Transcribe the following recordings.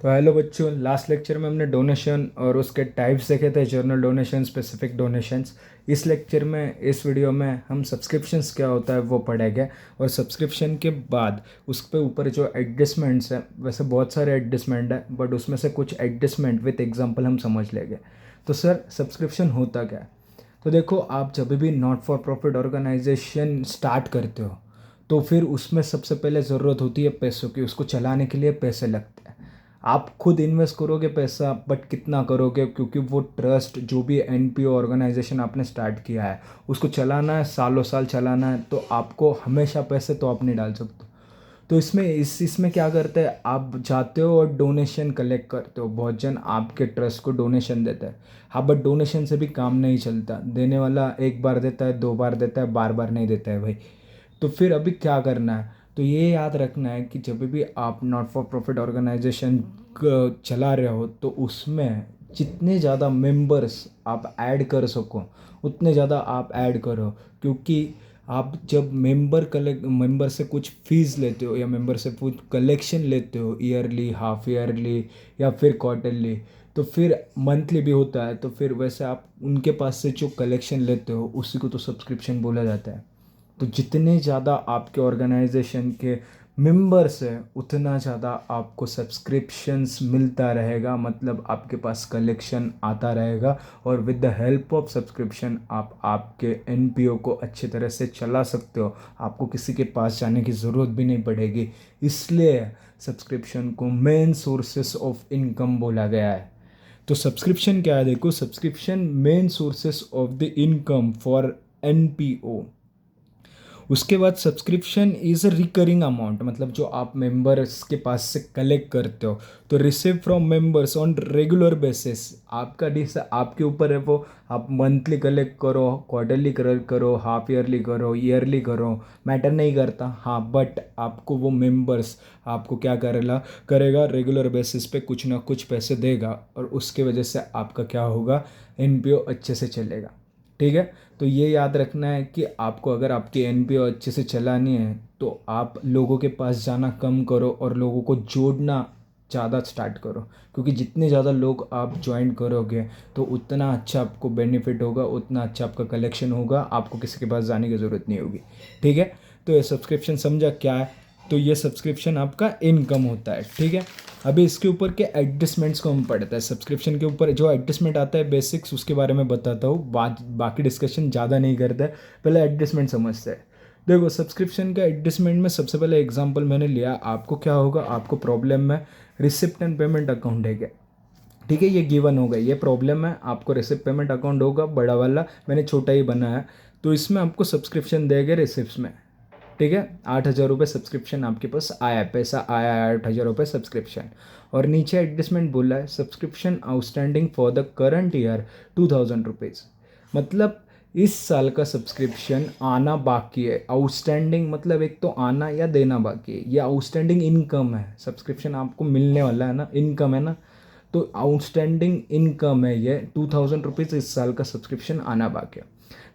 तो हेलो बच्चों, last lecture में हमने डोनेशन और उसके टाइप्स देखे थे, जर्नल डोनेशन, स्पेसिफिक डोनेशंस। इस लेक्चर में, इस वीडियो में हम सब्सक्रिप्शंस क्या होता है वो पढ़ेंगे। और सब्सक्रिप्शन के बाद उस पे ऊपर जो एडजस्टमेंट्स हैं, वैसे बहुत सारे एडजस्टमेंट है बट उसमें से कुछ एडजस्टमेंट विथ एग्जांपल हम समझ लेंगे। तो सर, सब्सक्रिप्शन होता क्या है? तो देखो, आप जब भी not for profit organization start करते हो तो फिर उसमें सबसे पहले ज़रूरत होती है पैसों की। उसको चलाने के लिए पैसे लगते हैं। आप खुद इन्वेस्ट करोगे पैसा, बट कितना करोगे? क्योंकि वो ट्रस्ट, जो भी एनपीओ ऑर्गेनाइजेशन आपने स्टार्ट किया है, उसको चलाना है, सालों साल चलाना है, तो आपको हमेशा पैसे तो आप नहीं डाल सकते। तो इसमें क्या करते हैं, आप जाते हो और डोनेशन कलेक्ट करते हो। बहुत जन आपके ट्रस्ट को डोनेशन देते हैं। हाँ, बट डोनेशन से भी काम नहीं चलता। देने वाला एक बार देता है, दो बार देता है, बार बार नहीं देता है भाई। तो फिर अभी क्या करना है? तो ये याद रखना है कि जब भी आप नॉट फॉर प्रॉफिट ऑर्गेनाइजेशन चला रहे हो तो उसमें जितने ज़्यादा मेंबर्स आप ऐड कर सको उतने ज़्यादा आप ऐड करो। क्योंकि आप जब मेंबर से कुछ फीस लेते हो या मेंबर से कुछ कलेक्शन लेते हो, ईयरली, हाफ ईयरली या फिर क्वार्टरली, तो फिर मंथली भी होता है, तो फिर वैसे आप उनके पास से जो कलेक्शन लेते हो उसी को तो सब्सक्रिप्शन बोला जाता है। तो जितने ज़्यादा आपके ऑर्गेनाइजेशन के मेंबर्स है उतना ज़्यादा आपको सब्सक्रिप्शंस मिलता रहेगा, मतलब आपके पास कलेक्शन आता रहेगा। और with the help of subscription आप आपके एनपीओ को अच्छी तरह से चला सकते हो। आपको किसी के पास जाने की ज़रूरत भी नहीं पड़ेगी। इसलिए सब्सक्रिप्शन को मेन सोर्सेस ऑफ इनकम बोला गया है। तो सब्सक्रिप्शन क्या है? देखो, subscription main sources of the income for NPO. उसके बाद subscription is a recurring amount, मतलब जो आप मेंबर्स के पास से कलेक्ट करते हो। तो receive from members on regular basis. आपका डिस आपके ऊपर है वो। आप मंथली कलेक्ट करो, क्वार्टरली कलेक्ट करो, हाफ ईयरली करो, ईयरली करो, मैटर नहीं करता। हाँ, बट आपको वो मेंबर्स आपको क्या करेगा, रेगुलर बेसिस पे कुछ ना कुछ पैसे देगा। और उसके वजह से आपका क्या होगा, एनपीओ अच्छे से चलेगा। ठीक है। तो ये याद रखना है कि आपको अगर आपकी एनपीओ अच्छे से चलानी है तो आप लोगों के पास जाना कम करो और लोगों को जोड़ना ज़्यादा स्टार्ट करो। क्योंकि जितने ज़्यादा लोग आप ज्वाइन करोगे तो उतना अच्छा आपको बेनिफिट होगा, उतना अच्छा आपका कलेक्शन होगा, आपको किसी के पास जाने की ज़रूरत नहीं होगी। ठीक है। तो ये सब्सक्रिप्शन समझा क्या है? तो ये सब्सक्रिप्शन आपका इनकम होता है। ठीक है। अभी इसके ऊपर के एडजस्टमेंट्स को हम पढ़ते हैं। सब्सक्रिप्शन के ऊपर जो एडजस्टमेंट आता है, बेसिक्स, उसके बारे में बताता हूँ। बाकी डिस्कशन ज़्यादा नहीं करता है, पहले एडजस्टमेंट समझते हैं। देखो, सब्सक्रिप्शन का एडजस्टमेंट में सबसे पहले एग्जांपल मैंने लिया। आपको क्या होगा, आपको प्रॉब्लम में रिसिप्ट एंड पेमेंट अकाउंट है क्या? ठीक है, ये गिवन हो गया, ये प्रॉब्लम है। आपको रिसिप्ट पेमेंट अकाउंट होगा बड़ा वाला, मैंने छोटा ही बनाया। तो इसमें आपको सब्सक्रिप्शन देंगे रिसिप्ट में। ठीक है। 8,000 रुपये सब्सक्रिप्शन आपके पास आया, पैसा आया है 8,000 रुपये सब्सक्रिप्शन। और नीचे एडजस्टमेंट बोला है, subscription outstanding for the current year 2,000 rupees. मतलब इस साल का सब्सक्रिप्शन आना बाकी है। आउटस्टैंडिंग मतलब एक तो आना या देना बाकी है। ये आउटस्टैंडिंग इनकम है। सब्सक्रिप्शन आपको मिलने वाला है ना, इनकम है ना। तो आउटस्टैंडिंग इनकम है ये 2,000 रुपीज़, इस साल का सब्सक्रिप्शन आना बाकी है।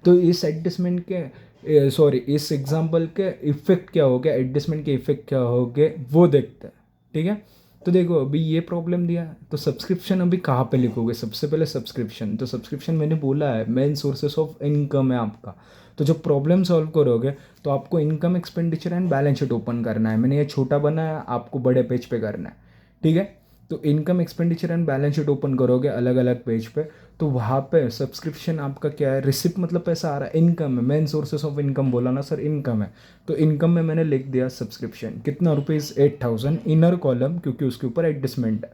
तो इस एडजस्टमेंट के, सॉरी, इस एग्जांपल के इफेक्ट क्या हो गया, एडजस्टमेंट के इफेक्ट क्या हो गए वो देखते हैं। ठीक है। तो देखो, अभी ये प्रॉब्लम दिया है तो सब्सक्रिप्शन अभी कहाँ पे लिखोगे? सबसे पहले सब्सक्रिप्शन। तो सब्सक्रिप्शन मैंने बोला है मेन सोर्सेस ऑफ इनकम है आपका। तो जब प्रॉब्लम सॉल्व करोगे तो आपको income, expenditure and balance sheet open करना है। मैंने ये छोटा बनाया, आपको बड़े पेज पे करना है। ठीक है। तो income, expenditure and balance sheet open करोगे अलग अलग पेज पे। तो वहाँ पे सब्सक्रिप्शन आपका क्या है, रिसिप्ट मतलब पैसा आ रहा है, इनकम है। मेन सोर्सेस ऑफ इनकम बोला ना सर, इनकम है। तो इनकम में मैंने लिख दिया सब्सक्रिप्शन कितना, रुपीज़ 8,000, इनर कॉलम, क्योंकि उसके ऊपर एडजस्टमेंट है।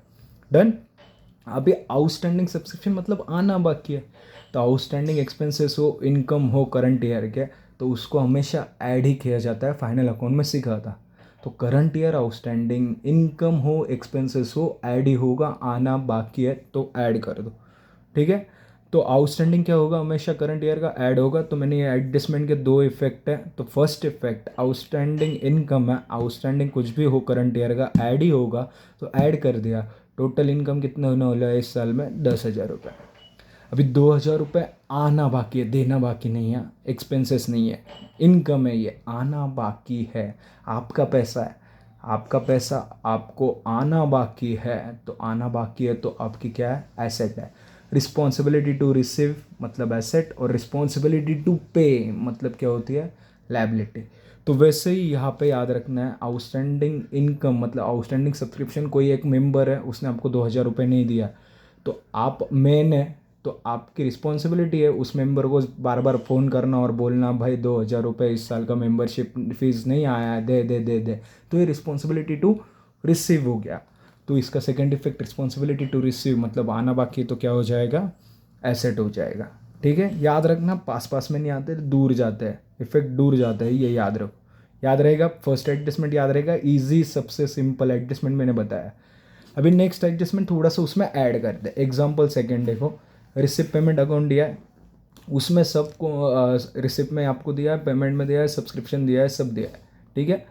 डन। अभी आउटस्टैंडिंग सब्सक्रिप्शन मतलब आना बाकी है। तो आउटस्टैंडिंग एक्सपेंसेस हो, इनकम हो करंट ईयर के, तो उसको हमेशा ऐड ही किया जाता है। फाइनल अकाउंट में सीखा था। तो करंट ईयर आउटस्टैंडिंग इनकम हो, एक्सपेंसेस हो, ऐड ही होगा। आना बाकी है तो ऐड कर दो। ठीक है। तो आउटस्टैंडिंग क्या होगा, हमेशा करंट ईयर का ऐड होगा। तो मैंने ये एडजस्टमेंट के दो इफेक्ट है। तो फर्स्ट इफेक्ट, आउटस्टैंडिंग इनकम है, आउटस्टैंडिंग कुछ भी हो करंट ईयर का ऐड ही होगा, तो ऐड कर दिया। टोटल इनकम कितना होने वाला है इस साल में, 10,000 रुपये। अभी 2,000 रुपये आना बाकी है, देना बाकी नहीं है, एक्सपेंसेस नहीं है, इनकम है, ये आना बाकी है। आपका पैसा है, आपका पैसा आपको आना बाकी है, तो आना बाकी है तो आपकी क्या है, एसेट है। रिस्पॉन्सिबिलिटी टू रिसीव मतलब एसेट, और रिस्पॉन्सिबिलिटी टू पे मतलब क्या होती है, लायबिलिटी। तो वैसे ही यहाँ पे याद रखना है, आउटस्टैंडिंग इनकम मतलब आउटस्टैंडिंग सब्सक्रिप्शन, कोई एक मेंबर है उसने आपको 2,000 रुपये नहीं दिया, तो आप मेन है, तो आपकी रिस्पॉन्सिबिलिटी है उस मेंबर को बार बार फ़ोन करना और बोलना भाई 2,000 रुपये इस साल का मेंबरशिप फीस नहीं आया है, दे दे दे दे। तो ये रिस्पॉन्सिबिलिटी टू रिसीव हो गया। तो इसका second effect responsibility to receive मतलब आना बाकी, तो क्या हो जाएगा, एसेट हो जाएगा। ठीक है, याद रखना, पास पास में नहीं आते, दूर जाते हैं, इफेक्ट दूर जाता है, ये याद रखो। याद रहेगा, फर्स्ट एडजस्टमेंट याद रहेगा, इजी सबसे सिंपल एडजस्टमेंट मैंने बताया। अभी नेक्स्ट एडजस्टमेंट थोड़ा सा उसमें ऐड कर दे। एग्जाम्पल सेकेंड देखो, रिसिप्ट पेमेंट अकाउंट दिया है, उसमें सबको रिसिप्ट में आपको दिया है, पेमेंट में दिया है, सब्सक्रिप्शन दिया है, सब दिया है। ठीक है,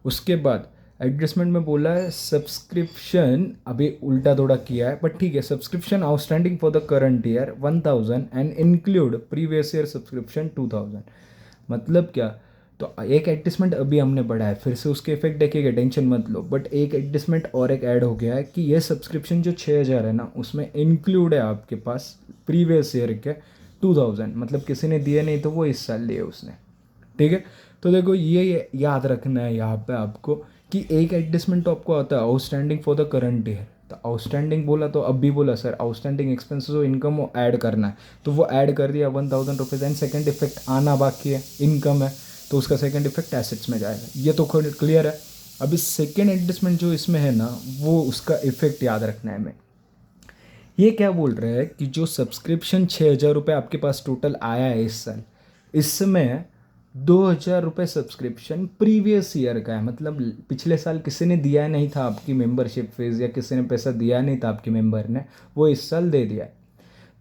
उसके बाद एडजस्टमेंट में बोला है सब्सक्रिप्शन, अभी उल्टा थोड़ा किया है बट ठीक है, subscription outstanding for the current year 1,000 and include previous year subscription 2,000। मतलब क्या, तो एक एडजस्टमेंट अभी हमने बढ़ा है, फिर से उसके इफेक्ट देखेगा, टेंशन मत लो, बट एक एडजस्टमेंट और एक ऐड हो गया है कि ये सब्सक्रिप्शन जो 6,000 है ना, उसमें इंक्लूड है आपके पास प्रीवियस ईयर के 2,000, मतलब किसी ने दिए नहीं तो वो इस साल लिए उसने। ठीक है, तो देखो ये याद रखना है यहाँ पे आपको कि एक एडजस्टमेंट तो आपको आता है outstanding for the current year. तो आउटस्टैंडिंग बोला तो अब भी बोला सर आउटस्टैंडिंग एक्सपेंसेस और इनकम वो ऐड करना है, तो वो ऐड कर दिया 1,000 रुपीज़, एंड सेकेंड इफेक्ट आना बाकी है, इनकम है, तो उसका सेकेंड इफेक्ट एसेट्स में जाएगा। ये तो क्लियर है। अभी सेकेंड एडजस्टमेंट जो इसमें है ना, वो उसका इफेक्ट याद रखना है। मैं ये क्या बोल रहा है कि जो सब्सक्रिप्शन 6,000 रुपये आपके पास टोटल आया है इस साल, इसमें 2,000 रुपये सब्सक्रिप्शन प्रीवियस ईयर का है, मतलब पिछले साल किसी ने दिया नहीं था आपकी मेंबरशिप फीस, या किसी ने पैसा दिया नहीं था आपके मेंबर ने, वो इस साल दे दिया है।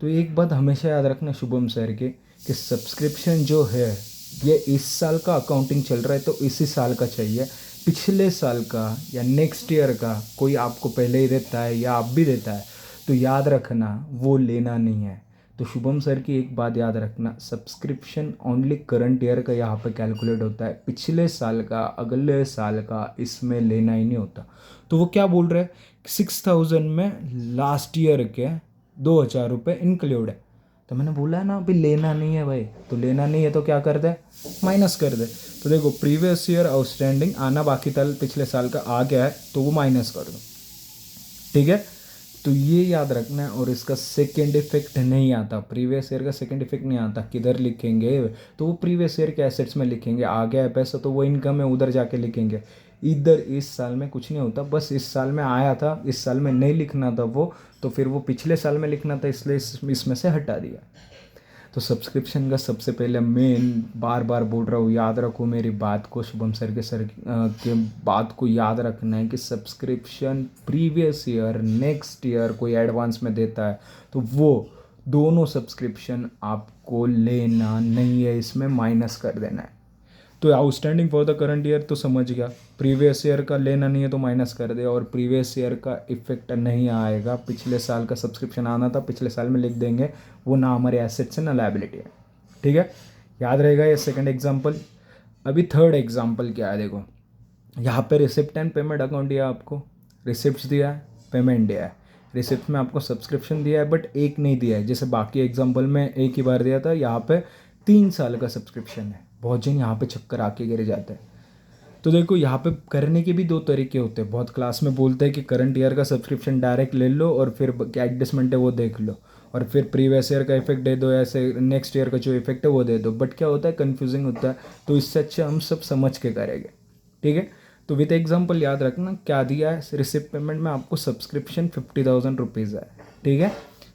तो एक बात हमेशा याद रखना शुभम सर के, कि सब्सक्रिप्शन जो है ये इस साल का अकाउंटिंग चल रहा है तो इसी साल का चाहिए, पिछले साल का या नेक्स्ट ईयर का कोई आपको पहले ही देता है या आप भी देता है, तो याद रखना वो लेना नहीं है। तो शुभम सर की एक बात याद रखना, सब्सक्रिप्शन ओनली करंट ईयर का यहाँ पे कैलकुलेट होता है, पिछले साल का अगले साल का इसमें लेना ही नहीं होता। तो वो क्या बोल रहे हैं, 6,000 में लास्ट ईयर के 2,000 रुपये इंक्लूड है। तो मैंने बोला है ना अभी लेना नहीं है भाई, तो लेना नहीं है तो क्या कर दे, माइनस कर दे। तो देखो प्रीवियस ईयर आउटस्टैंडिंग आना बाकी था पिछले साल का आ गया है, तो वो माइनस कर दो। ठीक है, तो ये याद रखना है। और इसका सेकेंड इफेक्ट नहीं आता, प्रीवियस ईयर का सेकेंड इफेक्ट नहीं आता। किधर लिखेंगे, तो वो प्रीवियस ईयर के एसेट्स में लिखेंगे, आ गया है पैसा तो वो इनकम है, उधर जाके लिखेंगे। इधर इस साल में कुछ नहीं होता, बस इस साल में आया था, इस साल में नहीं लिखना था वो, तो फिर वो पिछले साल में लिखना था, इसलिए इसमें से हटा दिया। तो सब्सक्रिप्शन का सबसे पहले मेन, बार बार बोल रहा हूँ, याद रखो मेरी बात को, शुभम सर के बात को याद रखना है कि subscription previous year next year कोई एडवांस में देता है तो वो दोनों सब्सक्रिप्शन आपको लेना नहीं है, इसमें माइनस कर देना है। तो outstanding for the current year तो समझ गया, प्रीवियस ईयर का लेना नहीं है तो माइनस कर दे, और प्रीवियस ईयर का इफेक्ट नहीं आएगा, पिछले साल का सब्सक्रिप्शन आना था पिछले साल में लिख देंगे, वो ना हमारे एसेट्स है ना लायबिलिटी है। ठीक है, याद रहेगा ये सेकंड एग्जांपल। अभी थर्ड एग्जांपल क्या है, देखो यहाँ पे रिसिप्ट एंड पेमेंट अकाउंट दिया आपको, रिसिप्ट दिया है, पेमेंट दिया है। रिसिप्ट में आपको सब्सक्रिप्शन दिया है बट एक नहीं दिया है, जैसे बाकी एग्जाम्पल में एक ही बार दिया था, यहाँ पे 3 साल का सब्सक्रिप्शन है। बहुत जन यहाँ पे चक्कर आके गिर जाते हैं। तो देखो यहाँ पे करने के भी दो तरीके होते हैं, बहुत क्लास में बोलते हैं कि करंट ईयर का सब्सक्रिप्शन डायरेक्ट ले लो और फिर क्या एडजस्टमेंट है वो देख लो, और फिर प्रीवियस ईयर का इफेक्ट दे दो, ऐसे नेक्स्ट ईयर का जो इफेक्ट है वो दे दो, बट क्या होता है कन्फ्यूजिंग होता है। तो इससे अच्छा हम सब समझ के करेंगे। ठीक है, तो विद एग्जाम्पल याद रखना क्या दिया है, रिसिप्ट पेमेंट में आपको सब्सक्रिप्शन 50,000 रुपीज़ है। ठीक है,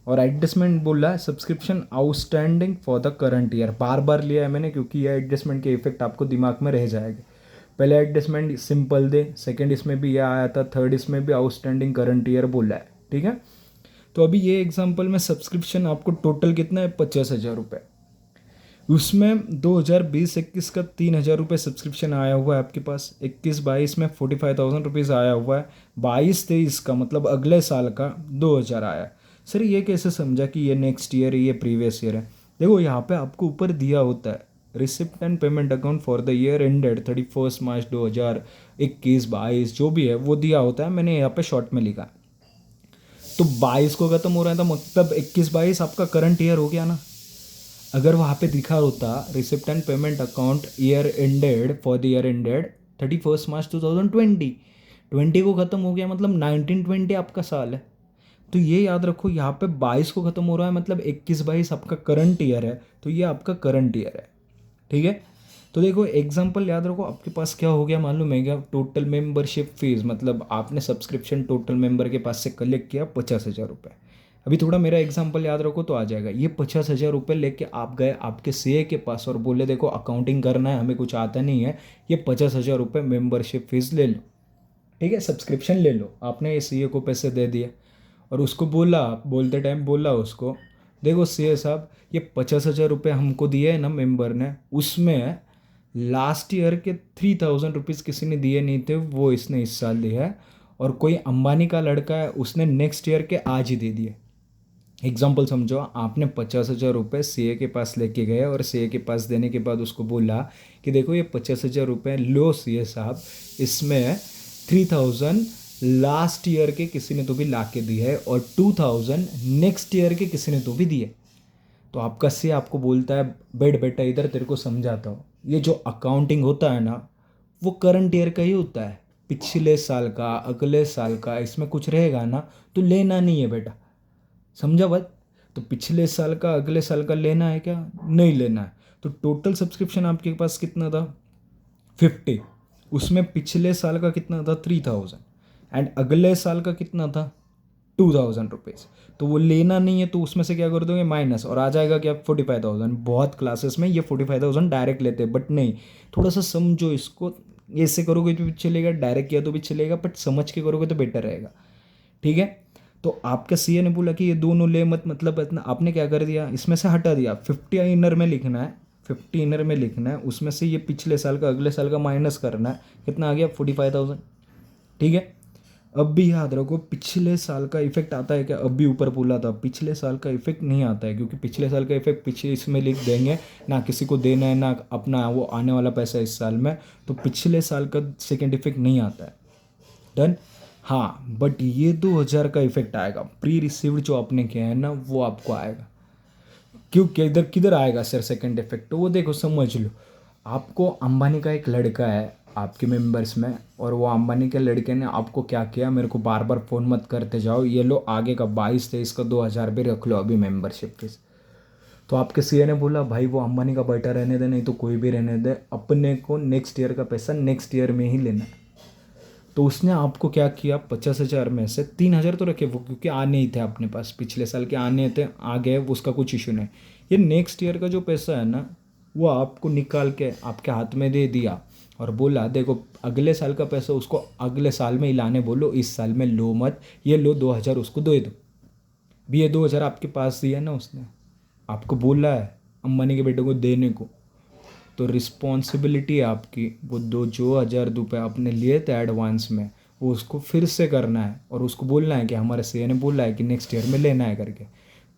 और एडजस्टमेंट बोला है subscription outstanding for the current year, बार बार लिया है मैंने क्योंकि यह एडजस्टमेंट के इफेक्ट आपको दिमाग में रह जाएगा। पहले एडजस्टमेंट सिंपल दे, सेकंड इसमें भी यह आया था, थर्ड इसमें भी आउटस्टैंडिंग करंट ईयर बोला है। ठीक है, तो अभी ये एग्जांपल में सब्सक्रिप्शन आपको टोटल कितना है, 50,000 रुपये। उसमें 2020-21 का 3,000 रुपये सब्सक्रिप्शन आया हुआ है आपके पास, 21-22 में 45,000 रुपीज़ आया हुआ है, 22-23 का मतलब अगले साल का 2,000 आया है। सर ये कैसे समझा कि ये नेक्स्ट ईयर है ये प्रीवियस ईयर है? देखो यहाँ पे आपको ऊपर दिया होता है receipt and payment account for the year ended 31 मार्च 2021-22 जो भी है वो दिया होता है, मैंने यहाँ पे शॉर्ट में लिखा। तो 22 को ख़त्म हो रहा है तो मतलब 21-22 आपका करंट ईयर हो गया ना। अगर वहाँ पे दिखा होता receipt and payment account year ended for the year ended 31 मार्च 2020, 20 को ख़त्म हो गया मतलब 1920 आपका साल है। तो ये याद रखो, यहाँ पे 22 को ख़त्म हो रहा है मतलब 21-22 आपका करंट ईयर है, तो ये आपका करंट ईयर है। ठीक है, तो देखो एग्जांपल याद रखो, आपके पास क्या हो गया मालूम है क्या? टोटल मेंबरशिप फीस, मतलब आपने सब्सक्रिप्शन टोटल मेंबर के पास से कलेक्ट किया 50,000 रुपये। अभी थोड़ा मेरा एग्जांपल याद रखो तो आ जाएगा। ये 50,000 रुपये लेके आप गए आपके सीए के पास और बोले देखो अकाउंटिंग करना है, हमें कुछ आता नहीं है, ये 50,000 रुपये मेंबरशिप फीस ले लो। ठीक है, सब्सक्रिप्शन ले लो। आपने ये सीए को पैसे दे दिए और उसको बोला, बोलते टाइम बोला उसको, देखो सीए साहब ये 50,000 रुपये हमको दिए है ना मेंबर ने, उसमें लास्ट ईयर के 3,000 रुपीज़ किसी ने दिए नहीं थे, वो इसने इस साल दिया है। और कोई अंबानी का लड़का है, उसने नेक्स्ट ईयर के आज ही दे दिए। एग्जाम्पल समझो, आपने 50,000 रुपये सीए के पास लेके गए और सीए के पास देने के बाद उसको बोला कि देखो ये 50,000 रुपये लो सीए साहब, इसमें 3,000 लास्ट ईयर के किसी ने तो भी ला के दिए है और 2,000 नेक्स्ट ईयर के किसी ने तो भी दिए। तो आपका सीए आपको बोलता है बैठ बेटा इधर, तेरे को समझाता हूँ, ये जो अकाउंटिंग होता है ना वो करंट ईयर का ही होता है, पिछले साल का अगले साल का इसमें कुछ रहेगा ना तो लेना नहीं है बेटा, समझा बात? तो पिछले साल का अगले साल का लेना है क्या? नहीं लेना है। तो टोटल सब्सक्रिप्शन आपके पास कितना था? 50। उसमें पिछले साल का कितना था? 3,000। एंड अगले साल का कितना था? 2,000 रुपीज़। तो वो लेना नहीं है तो उसमें से क्या कर दोगे? माइनस, और आ जाएगा क्या? 45,000। बहुत क्लासेस में ये 45,000 डायरेक्ट लेते हैं, बट नहीं, थोड़ा सा समझो इसको। ऐसे करोगे तो भी चलेगा, डायरेक्ट किया तो भी चलेगा, बट समझ के करोगे तो बेटर रहेगा। ठीक है, तो आपके सीए ने बोला कि ये दोनों ले मत, मतलब इतना आपने क्या कर दिया, इसमें से हटा दिया। 50 इनर में लिखना है, 50 इनर में लिखना है, उसमें से ये पिछले साल का अगले साल का माइनस करना है। कितना आ गया? 45,000। ठीक है, अब भी याद रखो पिछले साल का इफेक्ट आता है क्या? अब भी ऊपर बोला था पिछले साल का इफेक्ट नहीं आता है, क्योंकि पिछले साल का इफेक्ट पीछे इसमें लिख देंगे, ना किसी को देना है ना अपना वो आने वाला पैसा इस साल में, तो पिछले साल का सेकेंड इफेक्ट नहीं आता है। डन। हाँ, बट ये 2,000 का इफेक्ट आएगा, प्री रिसीव्ड जो आपने किया है ना वो आपको आएगा। क्यों, किधर किधर आएगा सर सेकंड इफेक्ट? तो वो देखो समझ लो, आपको अंबानी का एक लड़का है आपके मेंबर्स में, और वो अंबानी के लड़के ने आपको क्या किया, मेरे को बार बार फ़ोन मत करते जाओ, ये लो आगे का 22-23 का 2,000 भी रख लो अभी मेंबरशिप फीस। तो आपके सीए ने बोला भाई वो अंबानी का बेटा रहने दे, नहीं तो कोई भी रहने दे, अपने को नेक्स्ट ईयर का पैसा नेक्स्ट ईयर में ही लेना है। तो उसने आपको क्या किया, 50,000 में से 3,000 तो रखे वो, क्योंकि आने ही थे अपने पास, पिछले साल के आने थे, आ गए, उसका कुछ इशू नहीं। ये नेक्स्ट ईयर का जो पैसा है ना वो आपको निकाल के आपके हाथ में दे दिया और बोला देखो अगले साल का पैसा उसको अगले साल में ही लाने बोलो, इस साल में लो मत, ये लो 2,000 उसको दे दो। भी ये 2,000 आपके पास दिया ना, उसने आपको बोला है अम्बानी के बेटे को देने को, तो रिस्पॉन्सिबिलिटी है आपकी, वो जो 1,000 रुपये आपने लिए थे एडवांस में वो उसको फिर से करना है, और उसको बोलना है कि हमारे सीए ने बोला है कि नेक्स्ट ईयर में लेना है करके।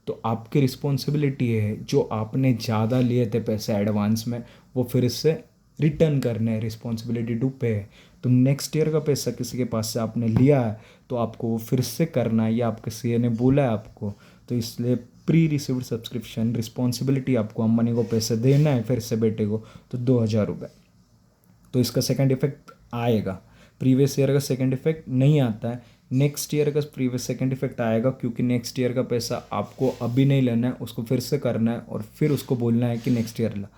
तो आपकी रिस्पॉन्सिबिलिटी है जो आपने ज़्यादा लिए थे पैसे एडवांस में वो फिर से रिटर्न करने हैं, रिस्पॉन्सिबिलिटी टू पे है। तो नेक्स्ट ईयर का पैसा किसी के पास से आपने लिया है तो आपको वो फिर से करना है, ये आपके सीए ने बोला है आपको। तो इसलिए प्री रिसीव्ड सब्सक्रिप्शन रिस्पॉन्सिबिलिटी, आपको अंबानी को पैसे देना है फिर से बेटे को, तो 2,000 रुपये। तो इसका सेकंड इफेक्ट आएगा, प्रीवियस ईयर का सेकंड इफेक्ट नहीं आता है, नेक्स्ट ईयर का प्रीवियस सेकंड इफेक्ट आएगा, क्योंकि नेक्स्ट ईयर का पैसा आपको अभी नहीं लेना है, उसको फिर से करना है और फिर उसको बोलना है कि नेक्स्ट ईयर ला।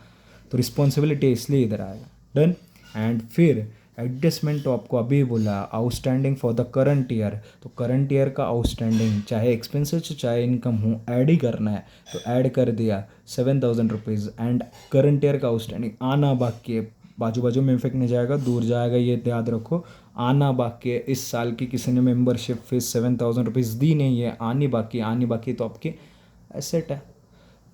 तो रिस्पॉन्सिबिलिटी इसलिए इधर आएगा। डन। एंड फिर एडजस्टमेंट तो आपको अभी बोला, outstanding for the current year, तो करंट ईयर का आउटस्टैंडिंग चाहे एक्सपेंसेस हो चाहे इनकम हो ऐड ही करना है, तो ऐड कर दिया 7,000 रुपीज़। एंड करंट ईयर का आउटस्टैंडिंग आना बाकी है, बाजू बाजू में इफेक्ट नहीं जाएगा, दूर जाएगा, ये याद रखो। आना बाकी है, इस साल की किसी ने मेंबरशिप फीस 7,000 रुपीज़ दी नहीं है, आनी बाकी तो आपकी एसेट है,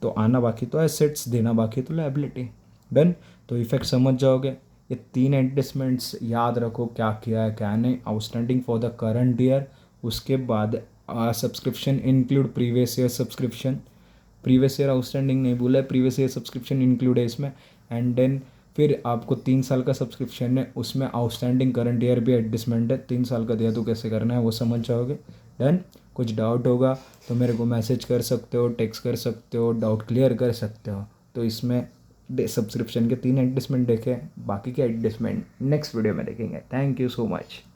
तो आना बाकी तो एसेट्स, देना बाकी तो लायबिलिटी। डन। तो इफेक्ट समझ जाओगे। ये 3 एडजस्टमेंट्स याद रखो, क्या किया है क्या नहीं। Outstanding for the current year, उसके बाद subscription include previous year subscription, previous year outstanding नहीं बोला है, प्रीवियस ईयर सब्सक्रिप्शन इंक्लूड है इसमें। एंड देन फिर आपको 3 साल का सब्सक्रिप्शन है, उसमें आउटस्टैंडिंग करंट ईयर भी एडजस्टमेंट है, 3 साल का दिया तो कैसे करना है वो समझ जाओगे। डन। कुछ डाउट होगा तो मेरे को मैसेज कर सकते हो, टेक्स्ट कर सकते हो, डाउट क्लियर कर सकते हो। तो इसमें सब्सक्रिप्शन के 3 एडजस्टमेंट देखे, बाकी के एडजस्टमेंट नेक्स्ट वीडियो में देखेंगे। Thank you so much.